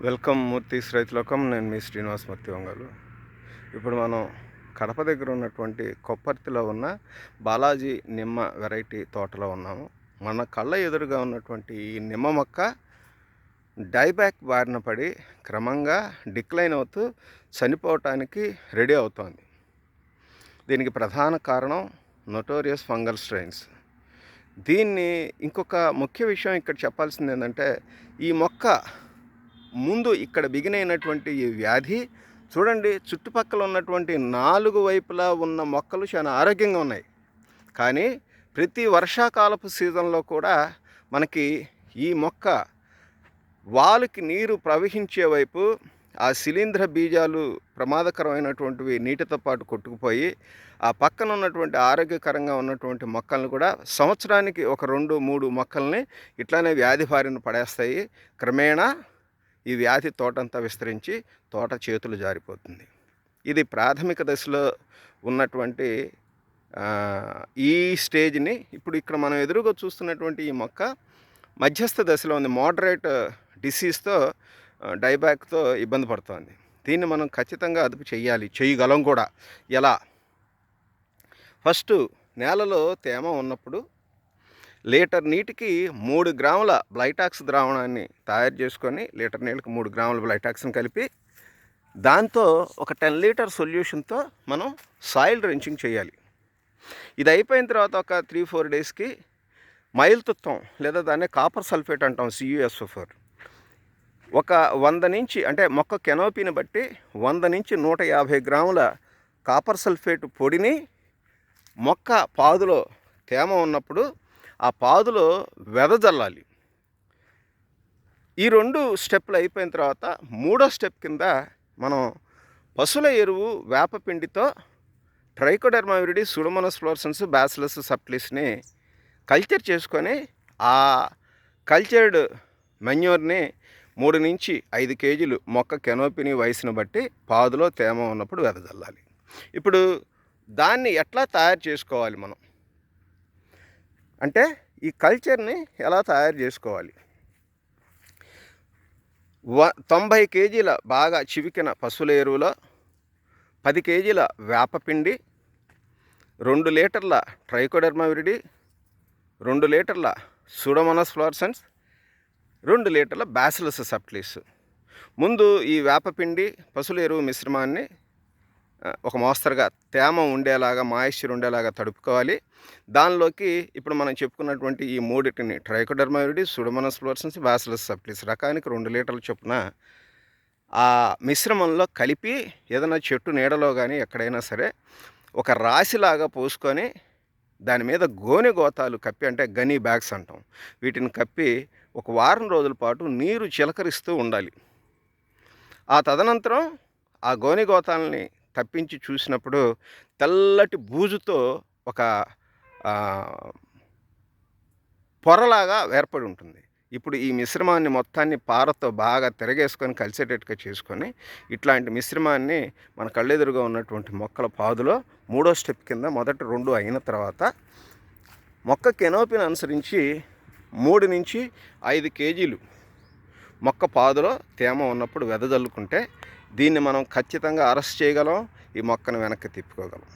Welcome Murthy's రైతులోకం. నేను మీ శ్రీనివాసమూర్తి వంగలు. ఇప్పుడు మనం కడప దగ్గర ఉన్నటువంటి కొప్పర్తిలో ఉన్న బాలాజీ నిమ్మ వెరైటీ తోటలో ఉన్నాము. మన కళ్ళ ఎదురుగా ఉన్నటువంటి ఈ నిమ్మ మొక్క డైబ్యాక్ బారిన పడి క్రమంగా డిక్లైన్ అవుతూ చనిపోవటానికి రెడీ అవుతోంది. దీనికి ప్రధాన కారణం నోటోరియస్ ఫంగల్ స్ట్రెయిన్స్. దీన్ని ఇంకొక ముఖ్య విషయం ఇక్కడ చెప్పాల్సింది ఏంటంటే, ఈ మొక్క ముందు ఇక్కడ బిగినైనటువంటి ఈ వ్యాధి చూడండి, చుట్టుపక్కల ఉన్నటువంటి 4 వైపులా ఉన్న మొక్కలు చాలా ఆరోగ్యంగా ఉన్నాయి. కానీ ప్రతి వర్షాకాలపు సీజన్లో కూడా మనకి ఈ మొక్క వాలుకి నీరు ప్రవహించే వైపు ఆ శిలీంధ్ర బీజాలు ప్రమాదకరమైనటువంటివి నీటితో పాటు కొట్టుకుపోయి ఆ పక్కన ఉన్నటువంటి ఆరోగ్యకరంగా ఉన్నటువంటి మొక్కలను కూడా సంవత్సరానికి ఒక 2-3 మొక్కల్ని ఇట్లానే వ్యాధి బారిన పడేస్తాయి. క్రమేణా ఈ వ్యాధి తోటంతా విస్తరించి తోట చేతులు జారిపోతుంది. ఇది ప్రాథమిక దశలో ఉన్నటువంటి ఈ స్టేజ్ని ఇప్పుడు ఇక్కడ మనం ఎదురుగా చూస్తున్నటువంటి ఈ మొక్క మధ్యస్థ దశలో ఉంది. మోడరేట్ డిసీజ్తో డైబ్యాక్తో ఇబ్బంది పడుతోంది. దీన్ని మనం ఖచ్చితంగా అదుపు చేయగలం కూడా. ఎలా? ఫస్ట్, నేలలో తేమ ఉన్నప్పుడు లీటర్ నీటికి 3 గ్రాముల బ్లైటాక్స్ ద్రావణాన్ని తయారు చేసుకొని, లీటర్ నీళ్ళకి 3 గ్రాముల బ్లైటాక్స్ని కలిపి దాంతో ఒక 10 లీటర్ సొల్యూషన్తో మనం సాయిల్ డ్రెంచింగ్ చేయాలి. ఇది అయిపోయిన తర్వాత ఒక 3-4 డేస్కి మైల్తుత్వం లేదా దాన్ని కాపర్ సల్ఫేట్ అంటాం, CuSO4, ఒక 100 నుంచి, అంటే మొక్క కెనోపీని బట్టి 100 నుంచి 150 గ్రాముల కాపర్ సల్ఫేట్ పొడిని మొక్క పాదులో తేమ ఉన్నప్పుడు ఆ పాదులో వెదజల్లాలి. ఈ 2 స్టెప్లు అయిపోయిన తర్వాత 3వ స్టెప్ కింద మనం పశువుల ఎరువు వేపపిండితో Trichoderma viride, Pseudomonas fluorescens, Bacillus సబ్టిలిస్ని కల్చర్ చేసుకొని ఆ కల్చర్డ్ మెన్యూర్ని 3 నుంచి 5 కేజీలు మొక్క కెనోపీని వయసును బట్టి పాదులో తేమ ఉన్నప్పుడు వెదజల్లాలి. ఇప్పుడు దాన్ని ఎట్లా తయారు చేసుకోవాలి మనం అంటే, ఈ కల్చర్ని ఎలా తయారు చేసుకోవాలి? 90 కేజీల బాగా చివికిన పశువుల ఎరువులో 10 కేజీల వేపపిండి, 2 లీటర్ల ట్రైకోడెర్మా విరిడి, 2 లీటర్ల సూడోమోనాస్ ఫ్లోరసెన్స్, 2 లీటర్ల బ్యాసిలస్ సబ్టిలిస్. ముందు ఈ వేపపిండి పశువుల ఎరువు మిశ్రమాన్ని ఒక మోస్తరుగా తేమ ఉండేలాగా, మాయిశ్చర్ ఉండేలాగా తడుపుకోవాలి. దానిలోకి ఇప్పుడు మనం చెప్పుకున్నటువంటి ఈ 3టిని Trichoderma viride, Pseudomonas fluorescens, Bacillus subtilis రకానికి 2 లీటర్ల చొప్పున ఆ మిశ్రమంలో కలిపి ఏదైనా చెట్టు నీడలో కానీ ఎక్కడైనా సరే ఒక రాశిలాగా పోసుకొని దాని మీద గోనె గోతాలు కప్పి, అంటే గనీ బ్యాగ్స్ అంటాం, వీటిని కప్పి ఒక వారం రోజుల పాటు నీరు చిలకరిస్తూ ఉండాలి. ఆ తదనంతరం ఆ గోనె గోతాలని తప్పించి చూసినప్పుడు తెల్లటి బూజుతో ఒక పొరలాగా ఏర్పడి ఉంటుంది. ఇప్పుడు ఈ మిశ్రమాన్ని మొత్తాన్ని పారతో బాగా తిరగేసుకొని కలిసేటట్టుగా చేసుకొని ఇట్లాంటి మిశ్రమాన్ని మన కళ్ళెదురుగా ఉన్నటువంటి మొక్కల పాదులో 3వ స్టెప్ కింద మొదటి 2 అయిన తర్వాత మొక్క కెనోపీని అనుసరించి 3 నుంచి 5 కేజీలు మొక్క పాదులో తేమ ఉన్నప్పుడు వెదజల్లుకుంటే దీన్ని మనం ఖచ్చితంగా అరెస్ట్ చేయగలం, ఈ మొక్కను వెనక్కి తిప్పుకోగలం.